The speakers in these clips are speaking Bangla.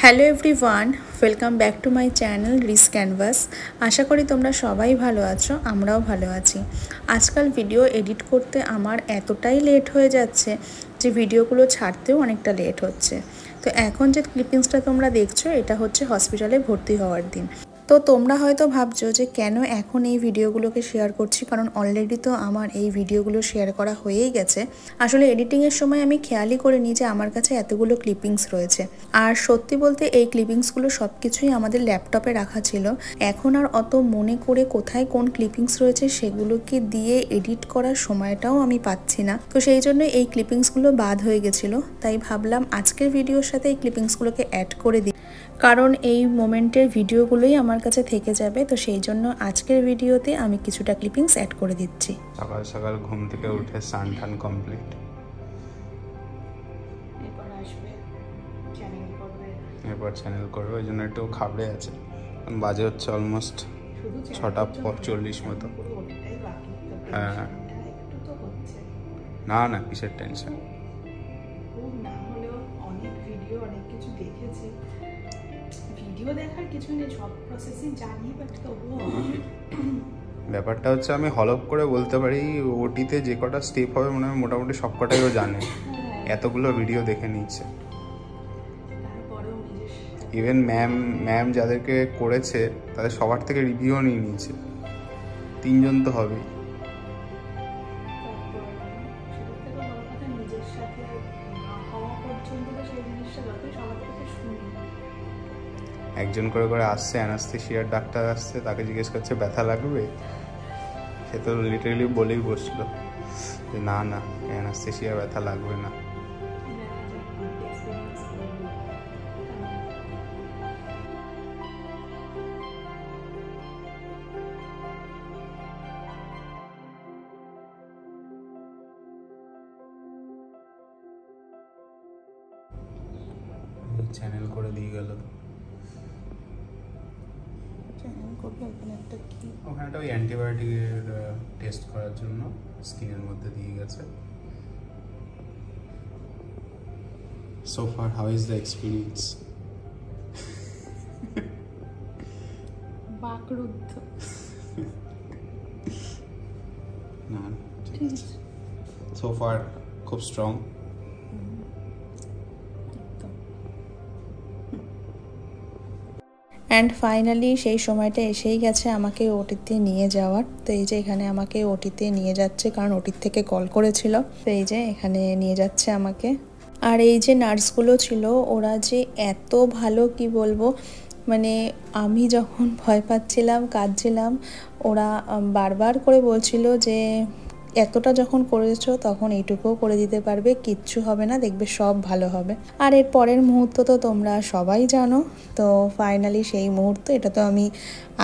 Hello everyone, welcome back to my channel Rees Canvas. আশা করি তোমরা সবাই ভালো আছো, আমরাও ভালো আছি। আজকাল ভিডিও এডিট করতে আমার এতটাই লেট হয়ে যাচ্ছে যে ভিডিওগুলো ছাড়তেও অনেকটা লেট হচ্ছে। তো এখন যে ক্লিপিংসটা তোমরা দেখছো এটা হচ্ছে হসপিটালে ভর্তি হওয়ার দিন। তো তোমরা হয়তো ভাবছো যে কেন এখন এই ভিডিওগুলোকে শেয়ার করছি, কারণ অলরেডি তো আমার এই ভিডিওগুলো শেয়ার করা হয়েই গেছে। আসলে এডিটিংয়ের সময় আমি খেয়ালই করিনি যে আমার কাছে এতগুলো ক্লিপিংস রয়েছে। আর সত্যি বলতে এই ক্লিপিংসগুলো সব কিছুই আমাদের ল্যাপটপে রাখা ছিল। এখন আর অত মনে করে কোথায় কোন ক্লিপিংস রয়েছে সেগুলোকে দিয়ে এডিট করার সময়টাও আমি পাচ্ছি না। তো সেই জন্য এই ক্লিপিংসগুলো বাদ হয়ে গেছিলো, তাই ভাবলাম আজকের ভিডিওর সাথে এই ক্লিপিংসগুলোকে অ্যাড করে দিই, কারণ এই মোমেন্টের ভিডিওগুলোই আমার কাছে থেকে যাবে। তো সেই জন্য আজকের ভিডিওতে আমি কিছুটা ক্লিপিংস অ্যাড করে দিচ্ছি। সকাল সকাল ঘুম থেকে উঠে স্নান টান কমপ্লিট, এরপর চ্যানেল করবে, ওই জন্য একটু খাবড়ে আছে। বাজে হচ্ছে অলমোস্ট 6:40 মতো। হ্যাঁ, না না কিসের টেনশন, ব্যাপারটা হচ্ছে আমি হলপ করে বলতে পারি ওটিতে যে কটা স্টেপ হবে মনে হয় মোটামুটি সব কটাই ও জানে, এতগুলো ভিডিও দেখে নিচ্ছে। ইভেন ম্যাম যাদেরকে করেছে তাদের সবার থেকে রিভিউ নিয়ে নিয়েছে, 3 জন তো হবেই। একজন করে করে আসছে, অ্যানাস্থেশিয়ার ডাক্তার আসছে, তাকে জিজ্ঞেস করছে ব্যথা লাগবে, সে তো লিটারেলি বলেই বসলো যে না না অ্যানাস্থেশিয়া ব্যথা লাগবে না। চ্যানেল করে দিয়ে গেল, ওখানে একটা ওই অ্যান্টিবায়োটিকের টেস্ট করার জন্য স্কিনের মধ্যে দিয়ে গেছে। So far, how is the experience? বাকরুদ্ধ না, so far খুব স্ট্রং। অ্যান্ড ফাইনালি সেই সময়টা এসেই গেছে আমাকে ওটিতে নিয়ে যাওয়ার। তো এই যে এখানে আমাকে ওটিতে নিয়ে যাচ্ছে, কারণ ওটির থেকে কল করেছিল। তো এই যে এখানে নিয়ে যাচ্ছে আমাকে। আর এই যে নার্সগুলো ছিল ওরা যে এত ভালো, কি বলবো, মানে আমি যখন ভয় পাচ্ছিলাম, কাঁদছিলাম, ওরা বারবার করে বলছিল যে এতটা যখন করেছো তখন এইটুকুও করে দিতে পারবে, কিচ্ছু হবে না, দেখবে সব ভালো হবে। আর এর পরের মুহূর্ত তো তোমরা সবাই জানো। তো ফাইনালি সেই মুহূর্ত, এটা তো আমি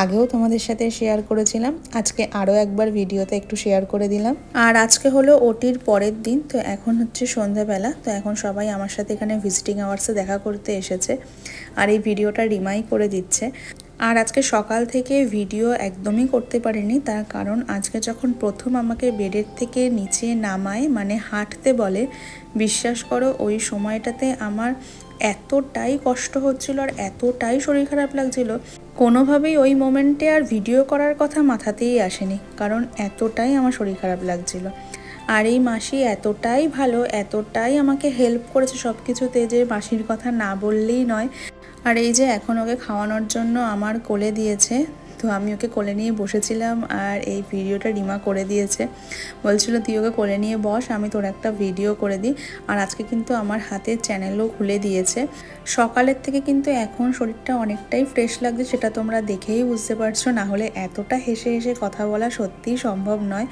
আগেও তোমাদের সাথে শেয়ার করেছিলাম, আজকে আরও একবার ভিডিওতে একটু শেয়ার করে দিলাম। আর আজকে হলো ওটির পরের দিন। তো এখন হচ্ছে সন্ধ্যাবেলা। তো এখন সবাই আমার সাথে এখানে ভিজিটিং আওয়ার্সে দেখা করতে এসেছে, আর এই ভিডিওটা রিমাই করে দিচ্ছে। আর আজকে সকাল থেকে ভিডিও একদমই করতে পারিনি, তার কারণ আজকে যখন প্রথম আমাকে বেডের থেকে নিচে নামায়, মানে হাঁটতে বলে, বিশ্বাস করো ওই সময়টাতে আমার এতটাই কষ্ট হচ্ছিল আর এতটাই শরীর খারাপ লাগছিল, কোনোভাবেই ওই মোমেন্টে আর ভিডিও করার কথা মাথাতেই আসেনি, কারণ এতটাই আমার শরীর খারাপ লাগছিল। আর এই মাসি এতটাই ভালো, এতটাই আমাকে হেল্প করেছে সব কিছুতে, যে মাসির কথা না বললেই নয়। আর এই যে এখন ওকে খাওয়ানোর জন্য আমার কোলে দিয়েছে, তো আমি ওকে কোলে নিয়ে বসেছিলাম আর এই ভিডিওটা রিমা করে দিয়েছে। বলছিল তুই ওকে কোলে নিয়ে বস, আমি তোর একটা ভিডিও করে দিই। আর আজকে কিন্তু আমার হাতে চ্যানেলও খুলে দিয়েছে। সকালের থেকে কিন্তু এখন শরীরটা অনেকটাই ফ্রেশ লাগছে, সেটা তোমরা দেখেই বুঝতে পারছো, না হলে এতটা হেসে হেসে কথা বলা সত্যিই সম্ভব নয়।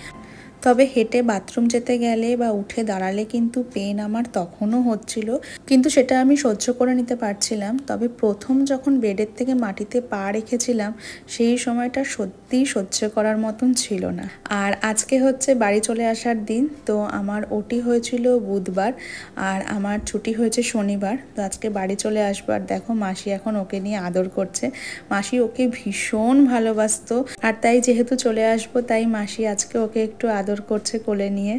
তবে হেঁটে বাথরুম যেতে গেলে বা উঠে দাঁড়ালে কিন্তু পেন আমার তখনও হচ্ছিল, কিন্তু সেটা আমি সহ্য করে নিতে পারছিলাম। তবে প্রথম যখন বেডের থেকে মাটিতে পা রেখেছিলাম সেই সময়টা সত্যিই সহ্য করার মতন ছিল না। আর আজকে হচ্ছে বাড়ি চলে আসার দিন। তো আমার ওটি হয়েছিল বুধবার আর আমার ছুটি হয়েছে শনিবার। তো আজকে বাড়ি চলে আসবো। আর দেখো মাসি এখন ওকে নিয়ে আদর করছে। মাসি ওকে ভীষণ ভালোবাসতো, আর তাই যেহেতু চলে আসবো তাই মাসি আজকে ওকে একটু আদর করছে কোলে নিয়ে।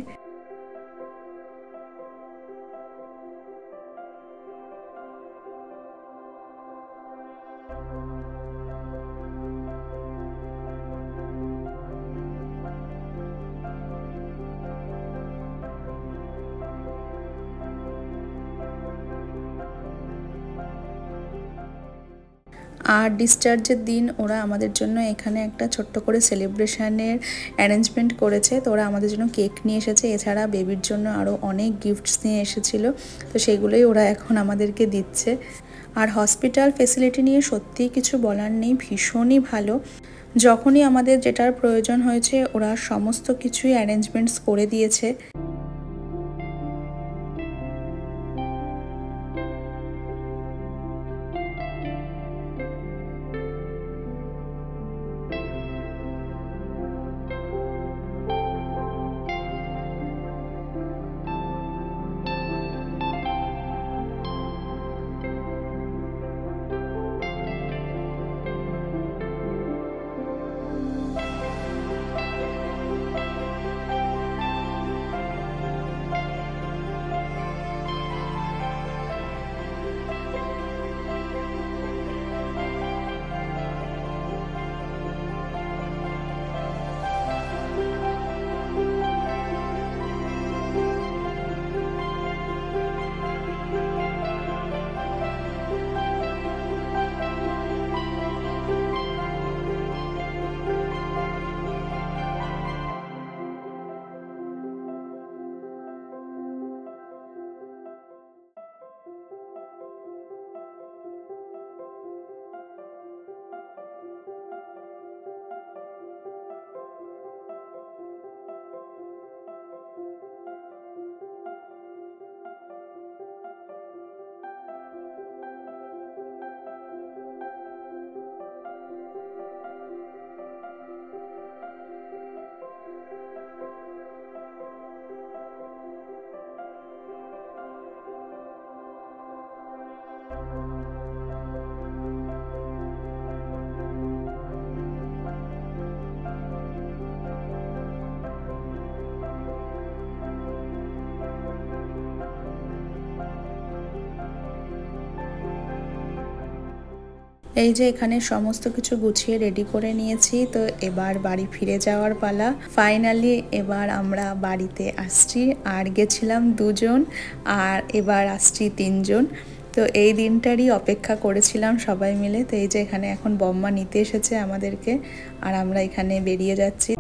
আর ডিসচার্জের দিন ওরা আমাদের জন্য এখানে একটা ছোট্ট করে সেলিব্রেশনের অ্যারেঞ্জমেন্ট করেছে। তো ওরা আমাদের জন্য কেক নিয়ে এসেছে, এছাড়া বেবির জন্য আরও অনেক গিফটস নিয়ে এসেছিলো। তো সেগুলোই ওরা এখন আমাদেরকে দিচ্ছে। আর হসপিটাল ফেসিলিটি নিয়ে সত্যিই কিছু বলার নেই, ভীষণই ভালো। যখনই আমাদের যেটার প্রয়োজন হয়েছে ওরা সমস্ত কিছুই অ্যারেঞ্জমেন্টস করে দিয়েছে। এই যে এখানে সমস্ত কিছু গুছিয়ে রেডি করে নিয়েছি। তো এবার বাড়ি ফিরে যাওয়ার পালা। ফাইনালি এবার আমরা বাড়িতে আসছি। আর গেছিলাম 2 জন, আর এবার আসছি 3 জন। তো এই দিনটারই অপেক্ষা করেছিলাম সবাই মিলে। তো এই যে এখানে এখন বম্মা নিতে এসেছে আমাদেরকে, আর আমরা এখানে বেরিয়ে যাচ্ছি।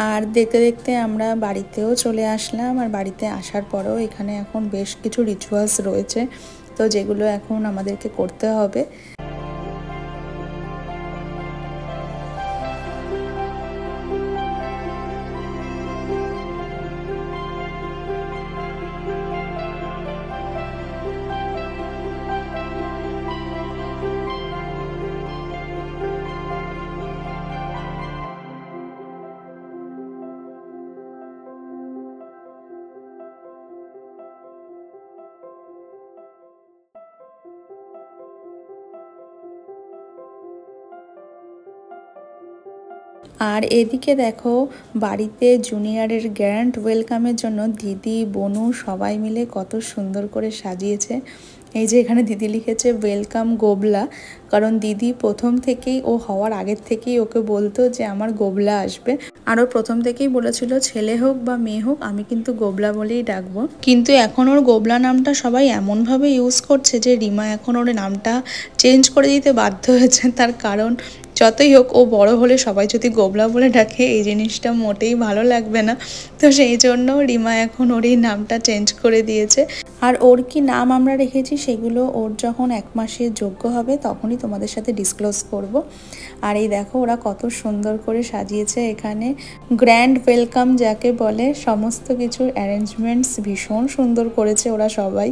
আর দেখতে দেখতে আমরা বাড়িতেও চলে আসলাম। আর বাড়িতে আসার পরেও এখানে এখন বেশ কিছু রিচুয়ালস রয়েছে, তো যেগুলো এখন আমাদেরকে করতে হবে। আর এদিকে দেখো, বাড়িতে জুনিয়রের গ্র্যান্ড ওয়েলকামের জন্য দিদি বনু সবাই মিলে কত সুন্দর করে সাজিয়েছে। এই যে এখানে দিদি লিখেছে ওয়েলকাম গোবলা, কারণ দিদি প্রথম থেকেই, ও হওয়ার আগের থেকেই ওকে বলতো যে আমার গোবলা আসবে। আরও প্রথম থেকেই বলেছিল ছেলে হোক বা মেয়ে হোক আমি কিন্তু গোবলা বলেই ডাকবো। কিন্তু এখন ওর গোবলা নামটা সবাই এমনভাবে ইউজ করছে যে রিমা এখন ওর নামটা চেঞ্জ করে দিতে বাধ্য হয়েছে। তার কারণ যতই হোক ও বড় হলে সবাই যদি গোবলা বলে ডাকে এই জিনিসটা মোটেই ভালো লাগবে না। তো সেই জন্য রিমা এখন ওর এই নামটা চেঞ্জ করে দিয়েছে। আর ওর কি নাম আমরা রেখেছি সেগুলো ওর যখন 1 মাসের যোগ্য হবে তখনই তোমাদের সাথে ডিসক্লোজ করব। আর এই দেখো ওরা কত সুন্দর করে সাজিয়েছে এখানে, গ্র্যান্ড ওয়েলকাম যাকে বলে। সমস্ত কিছুর অ্যারেঞ্জমেন্টস ভীষণ সুন্দর করেছে ওরা সবাই।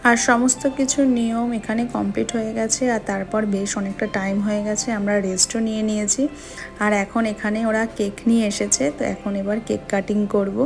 আর সমস্ত কিছু নিয়ম এখানে কমপ্লিট হয়ে গেছে। আর তারপর বেশ অনেকটা টাইম হয়ে গেছে, আমরা রেস্টও নিয়ে নিয়েছি। আর এখন এখানে ওরা কেক নিয়ে এসেছে, তো এখন এবার কেক কাটিং করব।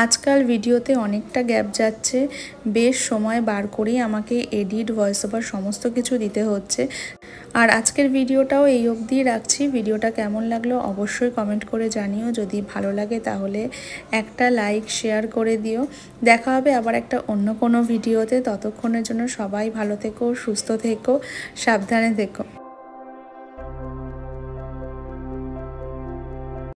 আজকাল ভিডিওতে অনেকটা গ্যাপ যাচ্ছে, বেশ সময় বার করেই আমাকে এডিট, ভয়েস ওভার সমস্ত কিছু দিতে হচ্ছে। আর আজকের ভিডিওটাও এই অবধি রাখছি। ভিডিওটা কেমন লাগলো অবশ্যই কমেন্ট করে জানিও। যদি ভালো লাগে তাহলে একটা লাইক শেয়ার করে দিও। দেখা হবে আবার একটা অন্য কোনো ভিডিওতে। ততক্ষণের জন্য সবাই ভালো থেকো, সুস্থ থেকো, সাবধানে থেকো।